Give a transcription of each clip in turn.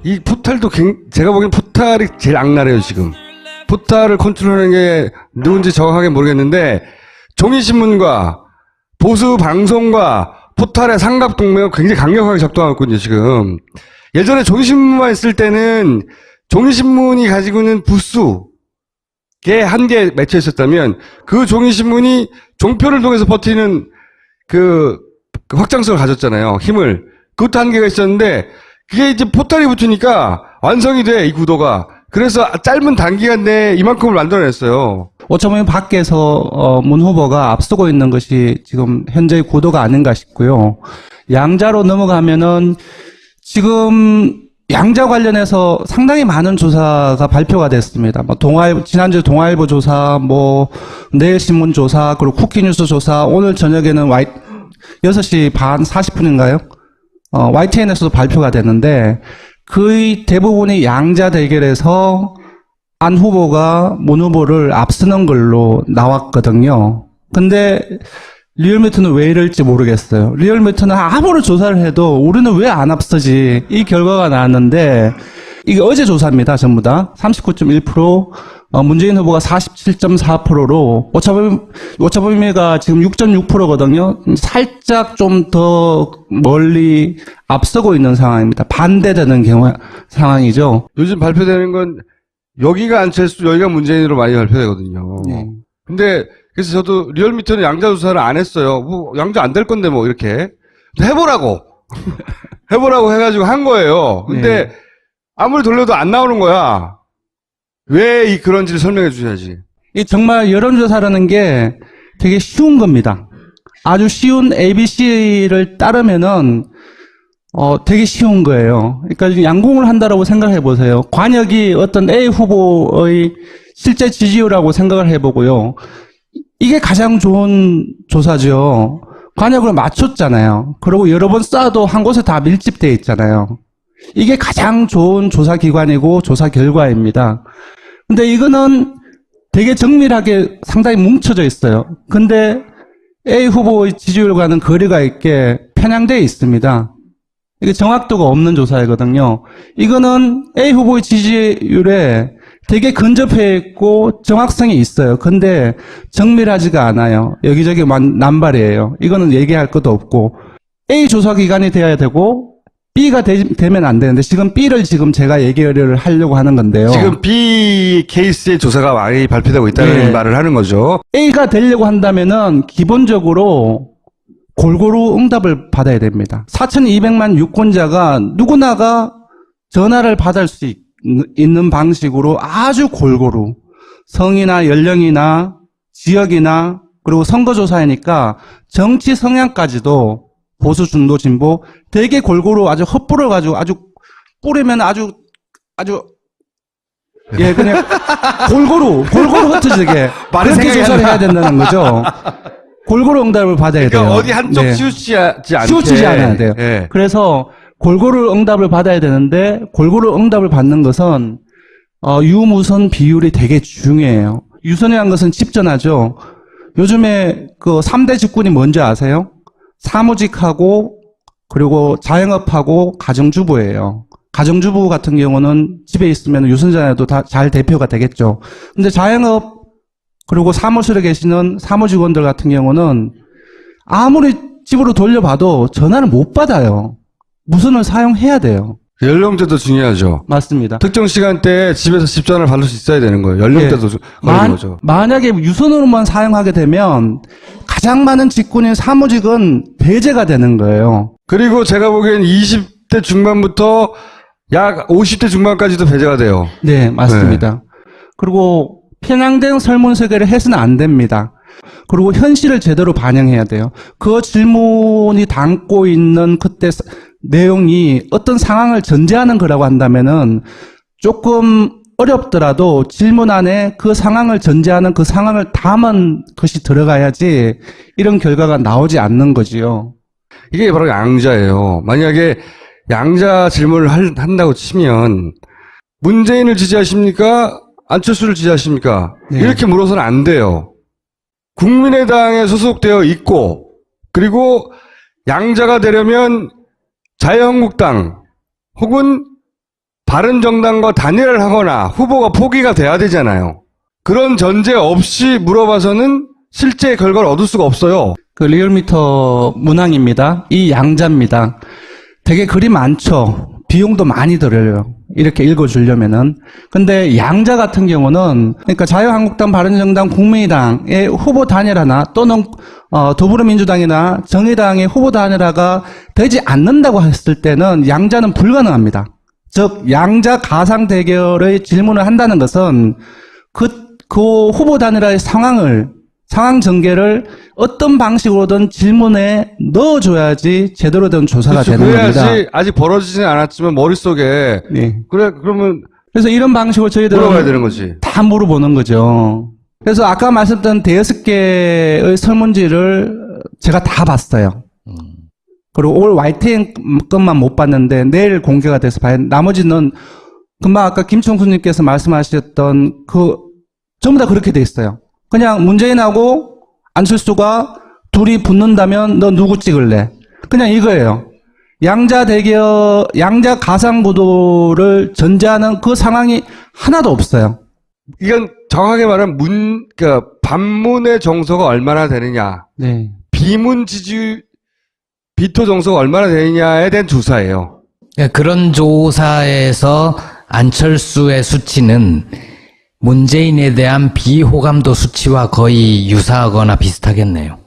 이 포탈도 제가 보기엔 포탈이 제일 악랄해요 지금. 포탈을 컨트롤하는 게 누군지 정확하게 모르겠는데 종이신문과 보수 방송과 포탈의 삼각동맹을 굉장히 강력하게 작동하고 있거든요 지금. 예전에 종이신문만 있을 때는 종이신문이 가지고 있는 부수에 한계에 맺혀 있었다면 그 종이신문이 종표를 통해서 버티는 그 확장성을 가졌잖아요. 힘을. 그것도 한계가 있었는데 그게 이제 포탈이 붙으니까 완성이 돼, 이 구도가. 그래서 짧은 단기간 내에 이만큼을 만들어냈어요. 어쩌면 밖에서 문 후보가 앞서고 있는 것이 지금 현재의 구도가 아닌가 싶고요. 양자로 넘어가면은 지금 양자 관련해서 상당히 많은 조사가 발표가 됐습니다. 뭐 지난주 동아일보 조사, 뭐 내일신문 조사, 그리고 쿠키뉴스 조사, 오늘 저녁에는 6시 반 40분인가요? YTN에서도 발표가 됐는데 거의 대부분이 양자 대결에서 안 후보가 문 후보를 앞서는 걸로 나왔거든요. 근데 리얼미터는 왜 이럴지 모르겠어요. 리얼미터는 아무리 조사를 해도 우리는 왜 안 앞서지? 이 결과가 나왔는데 이게 어제 조사입니다. 전부 다. 39.1%, 문재인 후보가 47.4%로 오차범위가 지금 6.6%거든요. 살짝 좀 더 멀리 앞서고 있는 상황입니다. 반대되는 상황이죠. 요즘 발표되는 건 여기가 안철수, 여기가 문재인으로 많이 발표되거든요. 네. 근데 그래서 저도 리얼미터는 양자 조사를 안 했어요. 뭐 양자 안 될 건데 뭐 이렇게 해보라고 해보라고 해가지고 한 거예요. 근데 네. 아무리 돌려도 안 나오는 거야. 왜 그런지를 설명해 주셔야지. 이 정말 여론조사라는 게 되게 쉬운 겁니다. 아주 쉬운 ABC를 따르면은 되게 쉬운 거예요. 그러니까 지금 양궁을 한다라고 생각해 보세요. 관역이 어떤 A 후보의 실제 지지율하고 생각을 해보고요. 이게 가장 좋은 조사죠. 관역을 맞췄잖아요. 그리고 여러 번 쌓아도 한 곳에 다 밀집되어 있잖아요. 이게 가장 좋은 조사 기관이고 조사 결과입니다. 근데 이거는 되게 정밀하게 상당히 뭉쳐져 있어요. 근데 A 후보의 지지율과는 거리가 있게 편향되어 있습니다. 이게 정확도가 없는 조사이거든요. 이거는 A 후보의 지지율에 되게 근접해 있고 정확성이 있어요. 근데 정밀하지가 않아요. 여기저기 남발이에요. 이거는 얘기할 것도 없고 A 조사 기관이 돼야 되고 B가 되면 안 되는데 지금 B를 지금 제가 얘기를 하려고 하는 건데요. 지금 B 케이스의 조사가 많이 발표되고 있다는 네. 말을 하는 거죠. A가 되려고 한다면은 기본적으로 골고루 응답을 받아야 됩니다. 4,200만 유권자가 누구나가 전화를 받을 수 있는 방식으로 아주 골고루 성이나 연령이나 지역이나 그리고 선거조사이니까 정치 성향까지도 보수, 중도, 진보 되게 골고루 아주 헛불을 가지고 아주 뿌리면 아주 예 그냥 골고루 흩어지게 그렇게 조사를 해야 된다는 거죠. 골고루 응답을 받아야 그러니까 돼요. 어디 한쪽 네. 치우치지 않게. 치우치지 않아야 돼요. 네. 그래서 골고루 응답을 받아야 되는데 골고루 응답을 받는 것은 유무선 비율이 되게 중요해요. 유선이라는 것은 집전화죠. 요즘에 그 3대 직군이 뭔지 아세요? 사무직하고 그리고 자영업하고 가정주부예요. 가정주부 같은 경우는 집에 있으면 유선전화도 다 잘 대표가 되겠죠. 근데 자영업 그리고 사무실에 계시는 사무직원들 같은 경우는 아무리 집으로 돌려봐도 전화를 못 받아요. 무선을 사용해야 돼요. 연령대도 중요하죠. 맞습니다. 특정 시간대에 집에서 집 전화를 받을 수 있어야 되는 거예요. 연령대도 걸리는 거죠. 만약에 유선으로만 사용하게 되면 가장 많은 직군인 사무직은 배제가 되는 거예요. 그리고 제가 보기엔 20대 중반부터 약 50대 중반까지도 배제가 돼요. 네, 맞습니다. 그리고 편향된 설문 설계를 해서는 안 됩니다. 그리고 현실을 제대로 반영해야 돼요. 그 질문이 담고 있는 그때 내용이 어떤 상황을 전제하는 거라고 한다면은 조금 어렵더라도 질문 안에 그 상황을 전제하는 그 상황을 담은 것이 들어가야지 이런 결과가 나오지 않는 거지요. 이게 바로 양자예요. 만약에 양자 질문을 한다고 치면 문재인을 지지하십니까? 안철수를 지지하십니까? 네. 이렇게 물어서는 안 돼요. 국민의당에 소속되어 있고 그리고 양자가 되려면 자유한국당 혹은 바른정당과 단일화를 하거나 후보가 포기가 돼야 되잖아요. 그런 전제 없이 물어봐서는 실제 결과를 얻을 수가 없어요. 그 리얼미터 문항입니다. 이 양자입니다. 되게 글이 많죠. 비용도 많이 들어요. 이렇게 읽어주려면은. 근데 양자 같은 경우는, 그러니까 자유한국당, 바른정당, 국민의당의 후보 단일화나 또는, 더불어민주당이나 정의당의 후보 단일화가 되지 않는다고 했을 때는 양자는 불가능합니다. 즉, 양자 가상 대결의 질문을 한다는 것은 그 후보 단일화의 상황 전개를 어떤 방식으로든 질문에 넣어줘야지 제대로 된 조사가 그렇죠. 되는 겁니다. 그래야지 아직 벌어지진 않았지만 머릿속에 네. 그래 그러면 그래서 이런 방식으로 저희들은 물어봐야 되는 거지. 다 물어보는 거죠. 그래서 아까 말씀드린 대여섯 개의 설문지를 제가 다 봤어요. 그리고 올 YTN 것만 못 봤는데 내일 공개가 돼서 봐야 나머지는 금방 아까 김청수님께서 말씀하셨던 전부 다 그렇게 돼 있어요. 그냥 문재인하고 안철수가 둘이 붙는다면 너 누구 찍을래? 그냥 이거예요. 양자 가상구도를 전제하는 그 상황이 하나도 없어요. 이건 정확하게 말하면 그러니까 반문의 정서가 얼마나 되느냐, 네. 비토 정서가 얼마나 되느냐에 대한 조사예요. 그런 조사에서 안철수의 수치는 문재인에 대한 비호감도 수치와 거의 유사하거나 비슷하겠네요.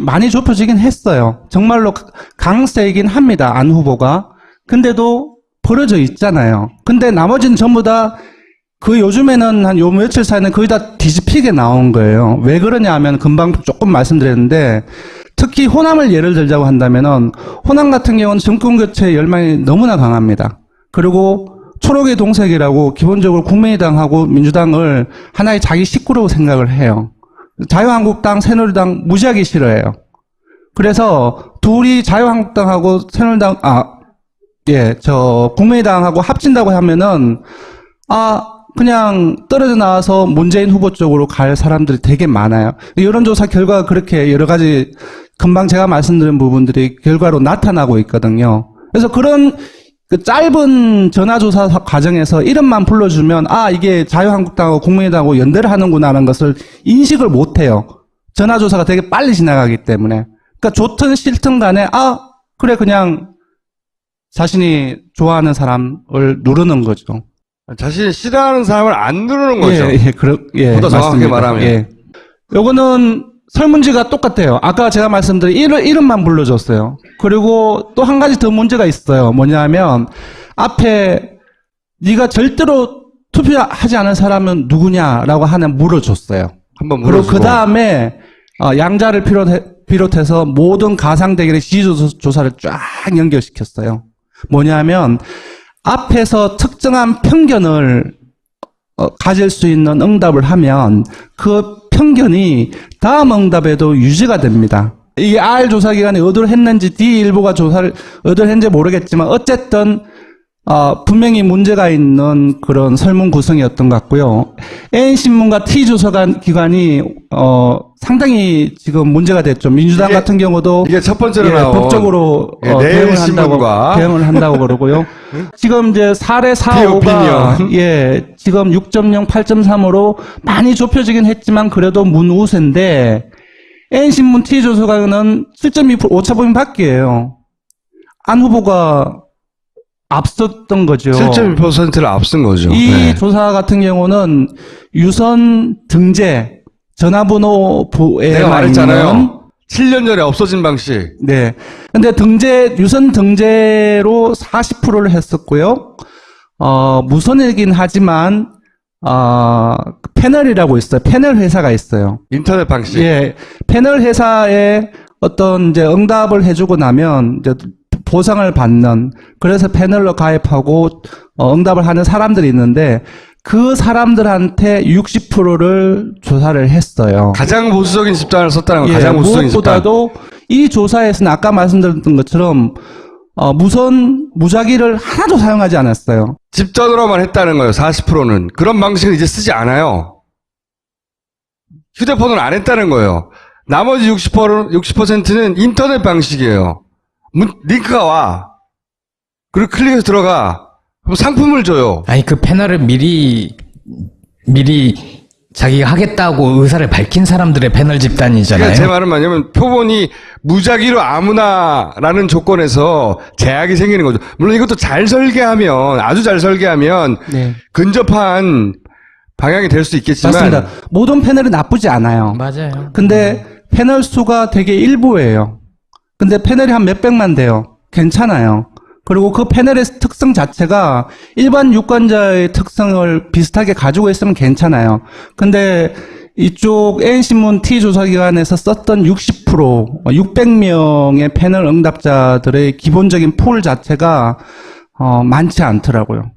많이 좁혀지긴 했어요. 정말로 강세이긴 합니다. 안 후보가. 근데도 벌어져 있잖아요. 근데 나머지는 전부 다 요즘에는 한 요 며칠 사이는 거의 다 뒤집히게 나온 거예요. 왜 그러냐 하면 금방 조금 말씀드렸는데 특히 호남을 예를 들자고 한다면은 호남 같은 경우는 정권 교체 열망이 너무나 강합니다. 그리고 초록의 동색이라고 기본적으로 국민의당하고 민주당을 하나의 자기 식구로 생각을 해요. 자유한국당, 새누리당 무지하게 싫어해요. 그래서 둘이 자유한국당하고 새누리당, 국민의당하고 합친다고 하면은, 그냥 떨어져 나와서 문재인 후보 쪽으로 갈 사람들이 되게 많아요. 여론조사 결과가 그렇게 여러 가지 금방 제가 말씀드린 부분들이 결과로 나타나고 있거든요. 그래서 그런 그 짧은 전화조사 과정에서 이름만 불러주면 이게 자유한국당하고 국민의당하고 연대를 하는구나 하는 것을 인식을 못해요. 전화조사가 되게 빨리 지나가기 때문에. 그러니까 좋든 싫든 간에 그래 그냥 자신이 좋아하는 사람을 누르는 거죠. 자신이 싫어하는 사람을 안 누르는 거죠. 보다 정확하게 맞습니다. 말하면. 요거는 설문지가 똑같아요. 아까 제가 말씀드린 이름만 불러줬어요. 그리고 또 한 가지 더 문제가 있어요. 뭐냐면 앞에 네가 절대로 투표하지 않은 사람은 누구냐라고 물어줬어요. 한번 그리고 물어주고. 그 다음에 양자를 비롯해서 모든 가상대결의 지지조사를 쫙 연결시켰어요. 뭐냐면 앞에서 특정한 편견을 가질 수 있는 응답을 하면 그 편견이 다음 응답에도 유지가 됩니다. 이게 R 조사 기관이 의도를 했는지 D일보가 조사를 의도를 했는지 모르겠지만 어쨌든 분명히 문제가 있는 그런 설문 구성이었던 것 같고요. N신문과 T조사 기관이 상당히 지금 문제가 됐죠. 민주당 같은 경우도 이게 첫 번째로 나온 법적으로 대응을 한다고 그러고요. 지금 이제 4대 4-5가 지금 6.0, 8.3으로 많이 좁혀지긴 했지만 그래도 문우세인데 N신문 T조사관은 7.2% 오차범위 밖이에요. 안 후보가 앞섰던 거죠. 7.2%를 앞선 거죠. 이 조사 같은 경우는 유선 등재 전화번호부에 내가 말했잖아요. 7년 전에 없어진 방식. 네. 근데 유선 등재로 40%를 했었고요. 무선이긴 하지만, 패널이라고 있어요. 패널 회사가 있어요. 인터넷 방식. 패널 회사에 어떤 이제 응답을 해주고 나면 이제 보상을 받는, 그래서 패널로 가입하고, 응답을 하는 사람들이 있는데, 그 사람들한테 60%를 조사를 했어요. 가장 보수적인 집단을 썼다는 거. 가장 보수적인 집단. 무엇보다도 이 조사에서는 아까 말씀드렸던 것처럼 무작위를 하나도 사용하지 않았어요. 집전으로만 했다는 거예요. 40%는. 그런 방식은 이제 쓰지 않아요. 휴대폰을 안 했다는 거예요. 나머지 60%는 인터넷 방식이에요. 링크가 와. 그리고 클릭해서 들어가. 그럼 상품을 줘요. 아니, 그 패널을 미리 자기가 하겠다고 의사를 밝힌 사람들의 패널 집단이잖아요. 그러니까 제 말은 뭐냐면 표본이 무작위로 아무나라는 조건에서 제약이 생기는 거죠. 물론 이것도 잘 설계하면, 아주 잘 설계하면 네. 근접한 방향이 될 수 있겠지만 맞습니다. 모든 패널이 나쁘지 않아요. 맞아요. 근데 패널 수가 되게 일부예요. 근데 패널이 한 몇백만 돼요. 괜찮아요. 그리고 그 패널의 특성 자체가 일반 유권자의 특성을 비슷하게 가지고 있으면 괜찮아요. 근데 이쪽 N신문 T조사기관에서 썼던 60%, 600명의 패널 응답자들의 기본적인 풀 자체가 많지 않더라고요.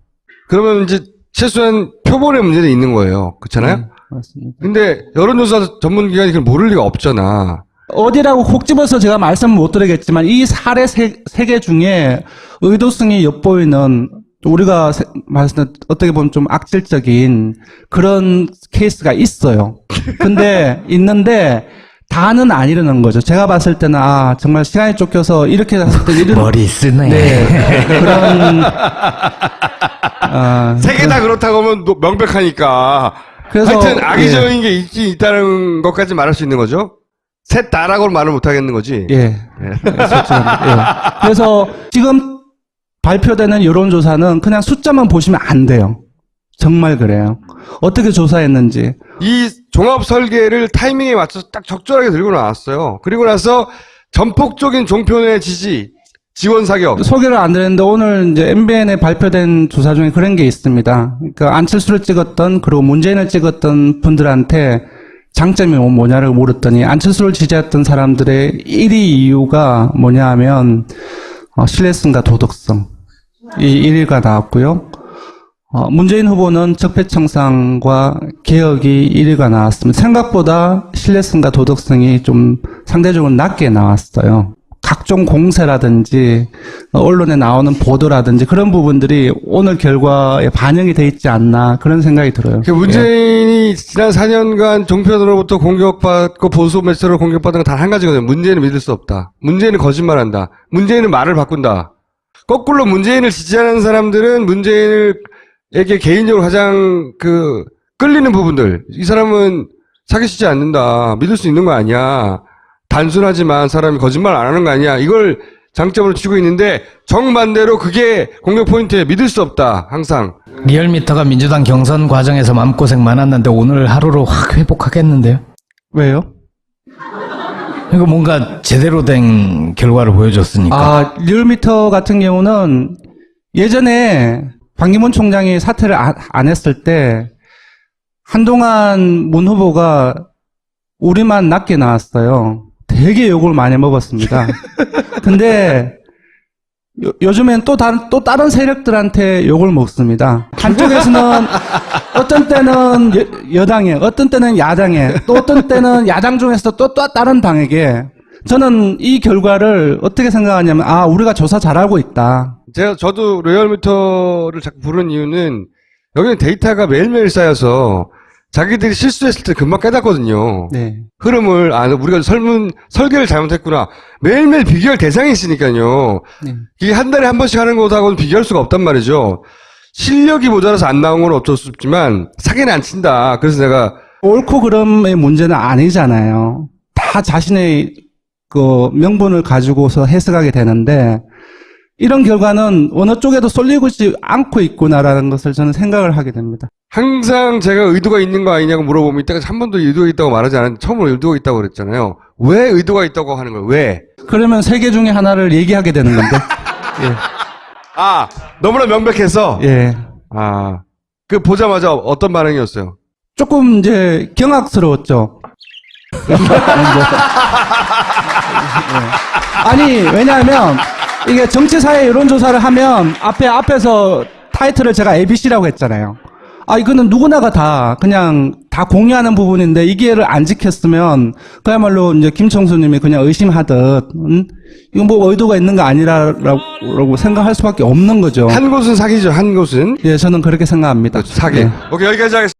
그러면 이제 최소한 표본의 문제는 있는 거예요. 그렇잖아요? 맞습니다. 근데 여론조사 전문기관이 그걸 모를 리가 없잖아. 어디라고 콕 집어서 제가 말씀 못 드리겠지만 이 사례 세 개 중에 의도성이 엿보이는 우리가 말씀 어떻게 보면 좀 악질적인 그런 케이스가 있어요. 근데 있는데 다는 아니라는 거죠. 제가 봤을 때는 정말 시간이 쫓겨서 이렇게 했을 때 이런 머리 쓰네. 네, 그런 세 개 다 그렇다고 하면 명백하니까. 그래서 하여튼 악의적인 게 있다는 것까지 말할 수 있는 거죠? 셋 다라고는 말을 못 하겠는 거지? 예. 솔직합니다. 예. 그래서 지금 발표되는 여론조사는 그냥 숫자만 보시면 안 돼요. 정말 그래요. 어떻게 조사했는지. 이 종합 설계를 타이밍에 맞춰서 딱 적절하게 들고 나왔어요. 그리고 나서 전폭적인 종편의 지지, 지원 사격. 소개를 안 드렸는데 오늘 이제 MBN에 발표된 조사 중에 그런 게 있습니다. 그러니까 안철수를 찍었던 그리고 문재인을 찍었던 분들한테 장점이 뭐냐를 물었더니 안철수를 지지했던 사람들의 1위 이유가 뭐냐 하면 신뢰성과 도덕성 이 1위가 나왔고요. 문재인 후보는 적폐청산과 개혁이 1위가 나왔습니다. 생각보다 신뢰성과 도덕성이 좀 상대적으로 낮게 나왔어요. 각종 공세라든지 언론에 나오는 보도라든지 그런 부분들이 오늘 결과에 반영이 돼 있지 않나 그런 생각이 들어요. 문재인이 지난 4년간 종편으로부터 공격받고 보수 매체로 공격받은 건 단 한 가지거든요. 문재인은 믿을 수 없다. 문재인은 거짓말한다. 문재인은 말을 바꾼다. 거꾸로 문재인을 지지하는 사람들은 문재인에게 개인적으로 가장 끌리는 부분들. 이 사람은 사기치지 않는다. 믿을 수 있는 거 아니야. 단순하지만 사람이 거짓말 안 하는 거 아니야. 이걸 장점으로 치고 있는데 정반대로 그게 공격 포인트에 믿을 수 없다. 항상. 리얼미터가 민주당 경선 과정에서 마음고생 많았는데 오늘 하루로 확 회복하겠는데요? 왜요? 이거 뭔가 제대로 된 결과를 보여줬으니까. 리얼미터 같은 경우는 예전에 반기문 총장이 사퇴를 안 했을 때 한동안 문 후보가 우리만 낮게 나왔어요. 되게 욕을 많이 먹었습니다. 근데 요즘엔 또 다른 세력들한테 욕을 먹습니다. 한쪽에서는 어떤 때는 여당에, 어떤 때는 야당에, 또 어떤 때는 야당 중에서 또 다른 당에게. 저는 이 결과를 어떻게 생각하냐면 우리가 조사 잘하고 있다. 저도 리얼미터를 자꾸 부르는 이유는 여기는 데이터가 매일매일 쌓여서 자기들이 실수했을 때 금방 깨닫거든요. 네. 흐름을, 우리가 설계를 잘못했구나. 매일매일 비교할 대상이 있으니까요. 네. 이게 한 달에 한 번씩 하는 것하고는 비교할 수가 없단 말이죠. 실력이 모자라서 안 나온 건 어쩔 수 없지만, 사기는 안 친다. 그래서 내가. 옳고 그름의 문제는 아니잖아요. 다 자신의 명분을 가지고서 해석하게 되는데, 이런 결과는 어느 쪽에도 쏠리고 있지 않고 있구나라는 것을 저는 생각을 하게 됩니다. 항상 제가 의도가 있는 거 아니냐고 물어보면 이따가 한 번도 의도가 있다고 말하지 않았는데 처음으로 의도가 있다고 그랬잖아요. 왜 의도가 있다고 하는 거예요? 왜? 그러면 세 개 중에 하나를 얘기하게 되는 건데. 예. 너무나 명백해서? 예. 보자마자 어떤 반응이었어요? 조금 이제 경악스러웠죠. 아니, 왜냐하면 이게 정치사회 여론조사를 하면 앞에서 타이틀을 제가 ABC라고 했잖아요. 이거는 누구나가 다 그냥 다 공유하는 부분인데 이 기회를 안 지켰으면 그야말로 이제 김청수님이 그냥 의심하듯 이건 뭐 의도가 있는 거 아니라고 생각할 수밖에 없는 거죠. 한 곳은 사기죠. 한 곳은. 예, 저는 그렇게 생각합니다. 사기. 예. 오케이, 여기까지 하겠습니다.